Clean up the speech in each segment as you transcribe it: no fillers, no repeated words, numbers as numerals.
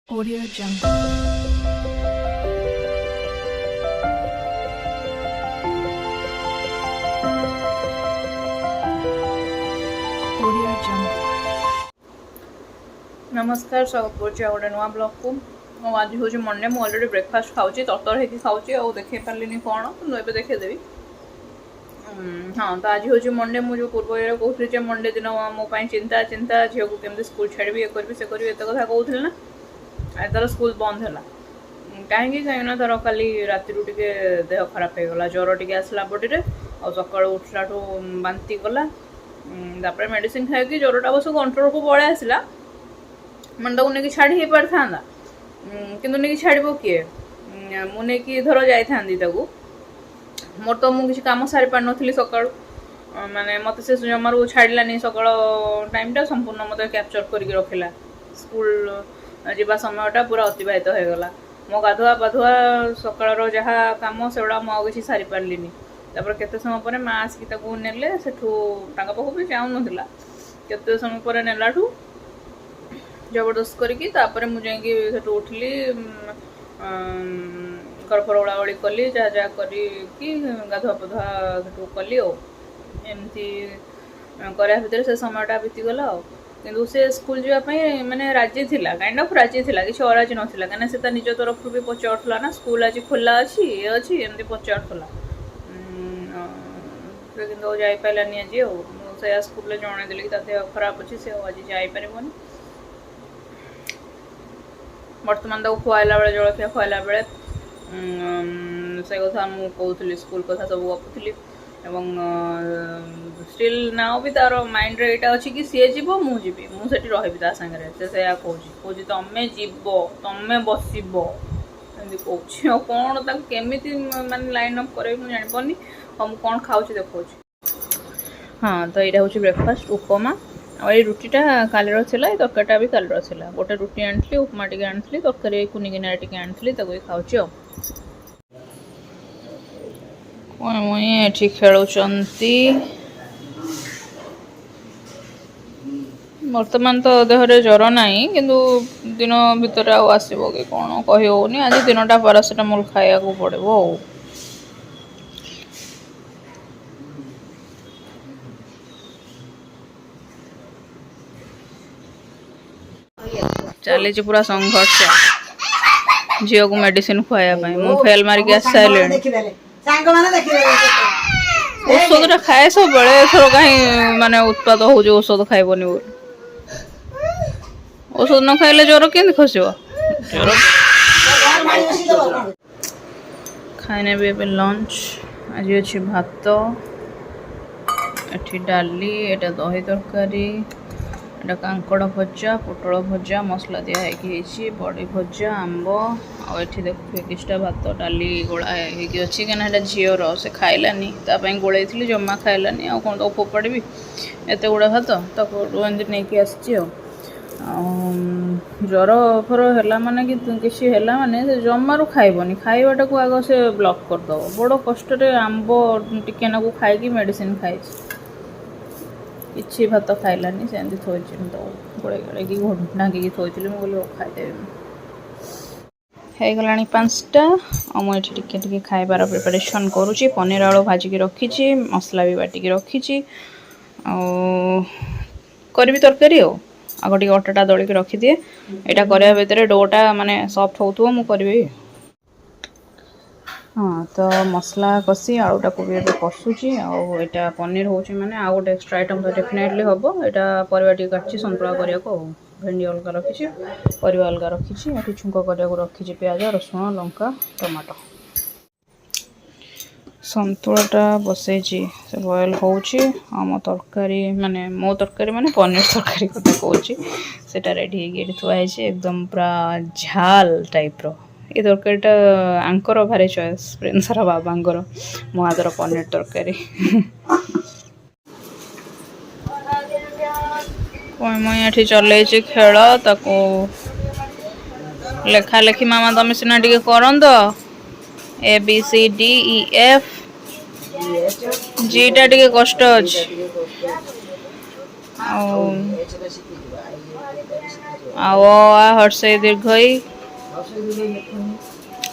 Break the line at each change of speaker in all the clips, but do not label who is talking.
Audio Jungle. Audio Jungle.
नमस्कार स्वागत करुच्ची गोटे नुआ ब्लॉग को आज हूँ मंडे मुझे अलरेडी ब्रेकफास्ट खाऊँ तरतर होगी खाऊँ देखे पारे कौन कि एवं देखेदेवी हाँ तो आज हूँ मंडे मुझे पूर्व ये कहती मंडे दिन मो चिंता चिंता झील को केमती स्कूल छाड़ी ये करी से करी एत कथा कहूल ना आज तार स्कूल बंद है कहीं कहीं तार काली राति टे देह खराब हो गला ज्वर टे आसला बडी और सका उठला बांती कला मेडिसिन खाई ज्वरटा बस कंट्रोल को पड़े आसला मन ताको नहीं छाड़ी ही पार था किंतु नहीं छाड़ किए मुझे धर जाई मोर तो मुझे कम सारी पार नी सका माने मत से जमार छाड़लानी सका टाइमटा संपूर्ण मत कैप्चर कर रखिला स्कूल जीवा समयटा पूरा अतिबाहित हो गला मो गाधुआ पाधुआ सकाळ जहाँ कम से मुझे सारी पार्ली केते समय पर माँ आसिक नेले सेठू पाखु भी जाऊन केते समय पर नेलाठू जबरदस्त करके मुझे उठली घरफर ओलाओली कली जहाँ जहाँ करी गाधुआ पाधुआ कली एमती करा भितर से समयटा बीतीगला किंतु से स्कूल जावाई माने राजी थिला काइंड ऑफ राजी थिला किसी अराजी नथिला कने से निज तरफ भी पचारुला ना स्कूल आज खोला अच्छी ये अच्छी एमती पचारुला किंतु जाई पाइलानी आज से स्कूल जनईदेली कि देह खराब अच्छी से आज जापर बर्तमान तक खुआला बेले जलखिया खुआला बेले से कथा मुझे स्कूल कथा सब गपुली एवं स्टिल नाउ भी तार माइंड रे एटा अछि कि सी जीव मुझे मुझे रही सागर से कौच तमें जीव तमें बसब एमती कौन कौन केमी माने लाइन अप कर मुझे जानी और मुझे कौन खाऊँ देखा हाँ तो यहाँ हूँ ब्रेकफास्ट उपमा और ये रुटीटा कालीर था ये तरकारीटा भी कालीर था गोटे रुटी आनी उपमा टे आनी तरकारी कुनिगिना टे आनी खाऊँ मुझे खेलुंती बर्तमान तो देहरे ज्वर ना किंतु दिन भितर आसब कि कौन कही होनी आज दिनटा पारासीटामोल खाया को पड़ो चली पूरा संघर्ष झील को मेडिसिन खुआई मु फेल मारिक आस सारे औषध खाए सब बड़े एथर कहीं माने उत्पाद हो औषध खाइबनी औषध न खाइले ज्वर के खसब ज्वर खाने भी ए लंच आज अच्छी भात एठी डाली एटा दही तरकारी एटा कांकड़ भजा पोटल भजा मसला दिखाई बड़ी भजा आंब आठी देखिए किछटा भात डाली गोला अच्छी क्या झीर से खाइलानी गोल जमा खाइलानी आ कौन तो फोपाड़ी एत गुड़ा भात एमती नहीं आसी ज्वर फर है माने किसी है माने जमारू खाइबनी खाइबाटा को आग से ब्लॉक करदब बड़ कष्ट आंब टिके ना खाई मेडिसिन खाई किसी भात खाइलानी से थोड़ी तो गोड़े गोड़े ढांगी थोड़ी मुझे खाईदेवी हो गला 5टा और मुझे टे खाइबार प्रिपरेशन करुँची पनीर आलू भाजिकी रखी मसला भी बाटिकी रखी करी तरकारी आग टे अटाटा दलिकी रखिदिए यहाँ करने भितर डोटा माने सॉफ्ट हो मुझे हाँ तो मसला कषी आलूटा को भी कषुची आटा पनीर हो माने आ गोटे एक्स्ट्रा आइटम तो डेफिनेटली हम यहाँ परिवा टी काटि सन्तुला करने को भेंडी अलग रखी परिवा अलग रखी ये छुंक करने रखी प्याज रसुण लंका टमाटो सन्तुलाटा बसई से बॉयल हो तरकारी माने मो तरकारी माने पनीर तरकारी कथा कहूँ से रेडी हो थुआई एकदम पूरा झाल टाइप रो ये तरकारीटा आंकर भारी चॉइस प्रिंसर बाबांकर मो हाथर पनीर तरकारी मुझे चल खेल ताको लेखा लेखी मामा तुम सीना टे कर ABCDEF जीटा टे कष्ट अच्छे ଆଉ ହର୍ଷେଇ ଦୀର୍ଘଇ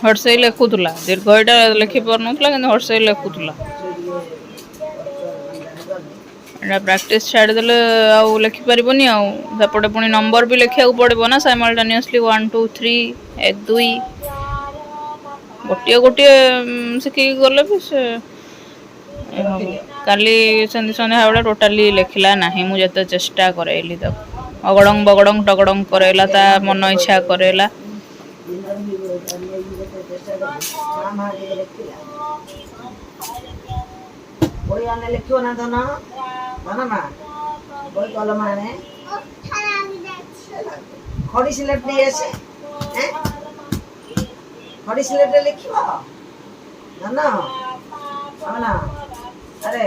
ହର୍ଷେଇ ଲେଖୁଥିଲା ଦୀର୍ଘଇଟା ଲେଖି ପାରୁନଥିଲା କିନ୍ତୁ ହର୍ଷେଇ ଲେଖୁଥିଲା। ଏଇଟା ପ୍ରାକ୍ଟିସ୍ ଛାଡ଼ିଦେଲେ ଆଉ ଲେଖିପାରିବନି ଆଉ ସେପଟେ ପୁଣି ନମ୍ବର ବି ଲେଖିବାକୁ ପଡ଼ିବ ନା ସାଇମଲ୍ଟାନିୟସଲି 1 2 3 1 2 ଗୋଟିଏ ଗୋଟିଏ ଶିଖିକି ଗଲେ ବି ସେ କାଲି ସେମିତି ସନ୍ଧ୍ୟାବେଳେ ଟୋଟାଲି ଲେଖିଲା ନାହିଁ। ମୁଁ ଯେତେ ଚେଷ୍ଟା କରେଇଲି ତାକୁ ଅଗଡ଼ଙ୍ଗ ବଗଡ଼ଙ୍ଗ ଟଗଡ଼ଙ୍ଗ କରେଇଲା ତା ମନ ଇଚ୍ଛା କରେଇଲା। ଲେଖିବ ନା ଧନ ଧନ ମା ବହି କଲମ ଆଣେ ଖଡ଼ି ସିଲେଟ ନେଇ ଆସେ ଖଡ଼ି ସିଲେଟରେ ଲେଖିବ ଧନ ଆରେ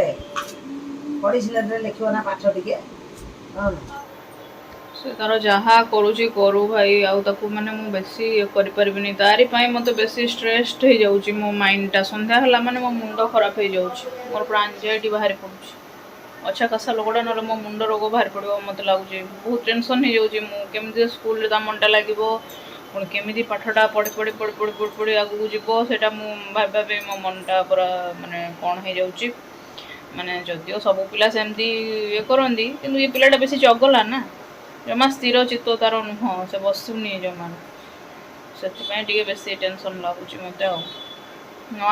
ଖଡ଼ି ସିଲେଟରେ ଲେଖିବ ନା ପାଠ ଟିକେ ସେ ତାର ଯାହା କରୁଛି କରୁ ଭାଇ ଆଉ ତାକୁ ମାନେ ମୁଁ ବେଶୀ ଇଏ କରିପାରିବିନି ତାରି ପାଇଁ ମୋତେ ବେଶୀ ଷ୍ଟ୍ରେସ୍ଡ ହେଇଯାଉଛି ମୋ ମାଇଣ୍ଡଟା ସନ୍ଧ୍ୟା ହେଲା ମାନେ ମୋ ମୁଣ୍ଡ ଖରାପ ହେଇଯାଉଛି ମୋର ପୁରା ଆଞ୍ଜାଇଟି ବାହାରି ପଡ଼ୁଛି ଅଛା କଷା ଲୋକଟା ନହେଲେ ମୋ ମୁଣ୍ଡ ରୋଗ ବାହାରି ପଡ଼ିବ ମୋତେ ଲାଗୁଛି ବହୁତ ଟେନସନ୍ ହେଇଯାଉଛି ମୁଁ କେମିତି ସ୍କୁଲରେ ତା ମନଟା ଲାଗିବ ପୁଣି କେମିତି ପାଠଟା ପଢ଼ି ଆଗକୁ ଯିବ ସେଇଟା ମୁଁ ଭାବି ମୋ ମନଟା ପୁରା ମାନେ କ'ଣ ହେଇଯାଉଛି ମାନେ ଯଦିଓ ସବୁ ପିଲା ସେମିତି ଇଏ କରନ୍ତି କିନ୍ତୁ ଏ ପିଲାଟା ବେଶୀ ଚଗଲା ନା ଜମା ସ୍ଥିର ଚିତ୍ତ ତାର ନୁହଁ ସେ ବସୁନି ଜମା ସେଥିପାଇଁ ଟିକେ ବେଶୀ ଟେନସନ୍ ଲାଗୁଛି ମୋତେ ଆଉ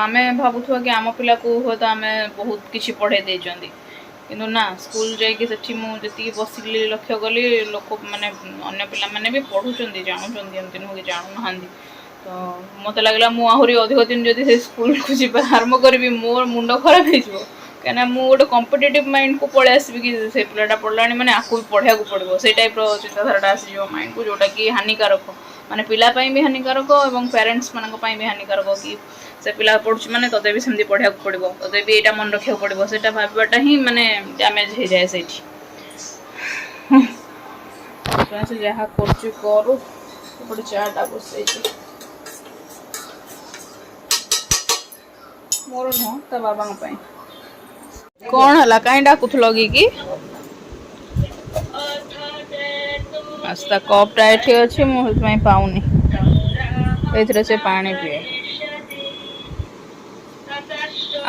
ଆମେ ଭାବୁଥିବା କି ଆମ ପିଲାକୁ ହୁଏତ ଆମେ ବହୁତ କିଛି ପଢ଼େଇ ଦେଇଛନ୍ତି କିନ୍ତୁ ନା ସ୍କୁଲ ଯାଇକି ସେଠି ମୁଁ ଯେତିକି ବସିଲି ଲକ୍ଷ୍ୟ କଲି ଲୋକ ମାନେ ଅନ୍ୟ ପିଲାମାନେ ବି ପଢ଼ୁଛନ୍ତି ଜାଣୁଛନ୍ତି ଏମିତି ନୁହଁ କି ଜାଣୁନାହାନ୍ତି ତ ମୋତେ ଲାଗିଲା ମୁଁ ଆହୁରି ଅଧିକ ଦିନ ଯଦି ସେ ସ୍କୁଲକୁ ଯିବା ଆରମ୍ଭ କରିବି ମୋର ମୁଣ୍ଡ ଖରାପ ହେଇଯିବ କାହିଁକିନା ମୁଁ ଗୋଟେ କମ୍ପିଟେଟିଭ୍ ମାଇଣ୍ଡକୁ ପଳେଇ ଆସିବି କି ସେ ପିଲାଟା ପଢ଼ିଲାଣି ମାନେ ଆକୁ ବି ପଢ଼ିବାକୁ ପଡ଼ିବ ସେଇ ଟାଇପ୍ର ଚିନ୍ତାଧାରାଟା ଆସିଯିବ ମାଇଣ୍ଡକୁ ଯେଉଁଟାକି ହାନିକାରକ ମାନେ ପିଲା ପାଇଁ ବି ହାନିକାରକ ଏବଂ ପ୍ୟାରେଣ୍ଟସ୍ ମାନଙ୍କ ପାଇଁ ବି ହାନିକାରକ କି ସେ ପିଲା ପଢ଼ୁଛି ମାନେ ତତେ ବି ସେମିତି ପଢ଼ିବାକୁ ପଡ଼ିବ ତତେ ବି ଏଇଟା ମନେ ରଖିବାକୁ ପଡ଼ିବ ସେଇଟା ଭାବିବାଟା ହିଁ ମାନେ ଡ୍ୟାମେଜ୍ ହେଇଯାଏ ସେଇଠି ସେ ଯାହା କରୁଛି କରୁ ଗୋଟେ ଚାଟା ବସେଇଛି ମୋର ନୁହଁ ତା ବାବାଙ୍କ ପାଇଁ କ'ଣ ହେଲା କାହିଁ ଡାକୁଥିଲ କି ତା କପ୍ଟା ଏଠି ଅଛି ମୁଁ ସେଥିପାଇଁ ପାଉନି ଏଇଥିରେ ସେ ପାଣି ପିଏ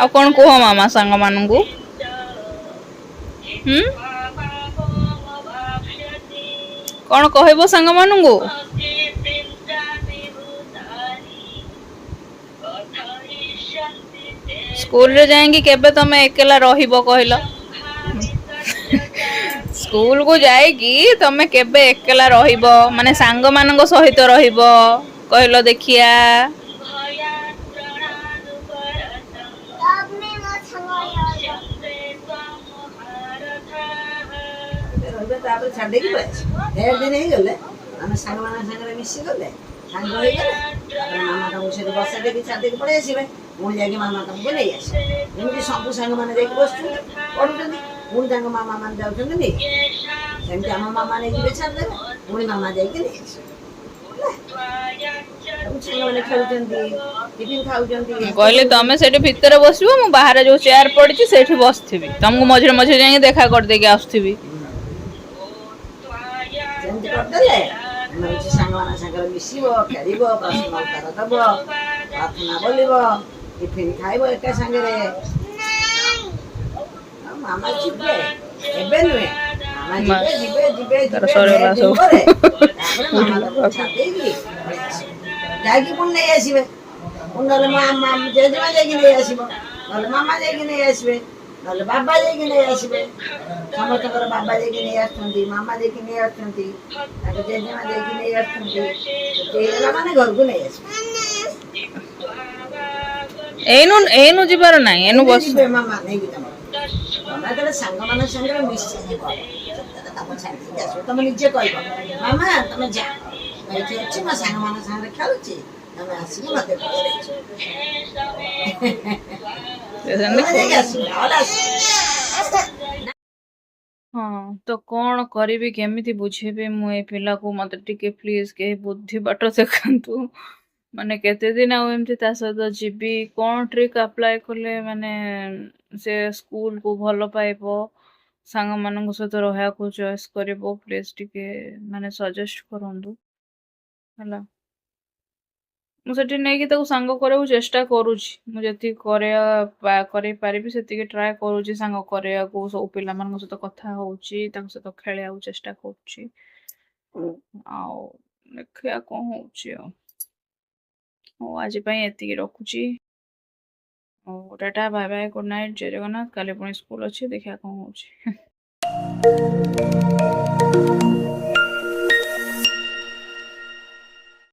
ଆଉ କ'ଣ କୁହ ମାମା ସାଙ୍ଗମାନଙ୍କୁ କ'ଣ କହିବ ସାଙ୍ଗମାନଙ୍କୁ ସ୍କୁଲରେ ଯାଇକି କେବେ ତମେ ଏକେଲା ରହିବ କହିଲ ସ୍କୁଲକୁ ଯାଇକି ତମେ କେବେ ଏକେଲା ରହିବ ମାନେ ସାଙ୍ଗମାନଙ୍କ ସହିତ ରହିବ କହିଲ ଦେଖିଆ ତାପରେ ଛାଡ଼ି ଦେଇକି ପଳେଇ ଆସିବ ଦିନ ହେଇଗଲେ ଆମେ ସାଙ୍ଗମାନଙ୍କ ସାଙ୍ଗରେ ମିଶିଗଲେ ସାଙ୍ଗ ହେଇଗଲେ ତାପରେ ମାମା ତମକୁ ସେଠି ବସେଇ ଦେଇକି ଛାଡ଼ି ଦେଇକି ପଳେଇ ଆସିବେ ପୁଣି ଯାଇକି ମାମା ତମକୁ ନେଇ ଆସିବେ ଏମିତି ସବୁ ସାଙ୍ଗମାନେ ଯାଇକି ବସୁଛନ୍ତି ପଢ଼ୁଛନ୍ତି ପୁଣି ତାଙ୍କ ମାମା ମାନେ ଯାଉଛନ୍ତି ନେଇ ସେମିତି ଆମ ମାମା ନେଇଯିବେ ଛାଡ଼ିଦେବେ ପୁଣି ମାମା ଯାଇକି ନେଇ ଆସିବେ କହିଲି ତମେ ସେଠି ଭିତରେ ବସିବ ମୁଁ ବାହାରେ ଯୋଉ ଚେୟାର ପଡ଼ିଛି ସେଇଠି ବସିଥିବି ତମକୁ ମଝିରେ ମଝିରେ ଯାଇକି ଦେଖା କରିଦେଇକି ଆସୁଥିବି ସେମିତି କରିଦେଲେ ସାଙ୍ଗମାନଙ୍କ ସାଙ୍ଗରେ ମିଶିବ ଖେଳିବ ପ୍ରଶ୍ନ ଉତ୍ତର ଦବ ପ୍ରାର୍ଥନା ବୋଲିବ ଟିଫିନ୍ ଖାଇବ ଏକା ସାଙ୍ଗରେ ମାମା ଯିବେ ଏବେ ନୁହେଁ ମାମା ଯିବେ ଯାଇକି ପୁଣି ନେଇ ଆସିବେ ନହେଲେ ଜେଜେମା ଯାଇକି ନେଇ ଆସିବ ନହେଲେ ମାମା ଯାଇକି ନେଇ ଆସିବେ ନହେଲେ ବାବା ଯାଇକି ନେଇ ଆସିବେ ସମସ୍ତଙ୍କର ବାବା ଯାଇକି ନେଇ ଆସୁଛନ୍ତି ମାମା ଯାଇକି ନେଇ ଆସୁଛନ୍ତି ତାଙ୍କ ଜେଜେମା ଯାଇକି ନେଇ ଆସୁଛନ୍ତି ହେଇଗଲା ମାନେ ଘରକୁ ନେଇ ଆସିବେ ଏଇନୁ ଯିବାର ନାହିଁ ଏଇନୁ ବସିବେ ମାମା ନେଇକି ତମର ତମେ ସାଙ୍ଗମାନଙ୍କ ସାଙ୍ଗରେ ମିଶିଯିବ ତମେ ନିଜେ କହିବ ମାମା ତମେ ଯା ଏଇଠି ଅଛି ମୋ ସାଙ୍ଗମାନଙ୍କ ସାଙ୍ଗରେ ଖେଳୁଛି ତମେ ଆସିକି ମତେ ହଁ ତ କ'ଣ କରିବି କେମିତି ବୁଝେଇବି ମୁଁ ଏ ପିଲାକୁ ମତେ ଟିକେ ପ୍ଲିଜ୍ କେହି ବୁଦ୍ଧି ବାଟ ଦେଖାନ୍ତୁ ମାନେ କେତେ ଦିନ ଆଉ ଏମିତି ତା ସହିତ ଯିବି କ'ଣ ଟ୍ରିକ୍ ଆପ୍ଲାଏ କଲେ ମାନେ ସେ ସ୍କୁଲକୁ ଭଲ ପାଇବ ସାଙ୍ଗମାନଙ୍କ ସହିତ ରହିବାକୁ ଚଏସ୍ କରିବ ପ୍ଲିଜ୍ ଟିକେ ମାନେ ସଜେଷ୍ଟ କରନ୍ତୁ ହେଲା। ମୁଁ ସେଠି ନେଇକି ତାକୁ ସାଙ୍ଗ କରିବାକୁ ଚେଷ୍ଟା କରୁଛି। ମୁଁ ଯେତିକି କରେଇ ପାରିବି ସେତିକି ଟ୍ରାଏ କରୁଛି ସାଙ୍ଗ କରେଇବାକୁ। ସବୁ ପିଲାମାନଙ୍କ ସହିତ କଥା ହଉଛି, ତାଙ୍କ ସହିତ ଖେଳିବାକୁ ଚେଷ୍ଟା କରୁଛି। ଆଉ ଦେଖିବା କଣ ହଉଛି ଆଉ। ହଉ ଆଜି ପାଇଁ ଏତିକି ରଖୁଛି। ହଉ tata bye bye good night Jai Jagannath. କାଲି ପୁଣି ସ୍କୁଲ ଅଛି ଦେଖିବା କଣ ହଉଛି।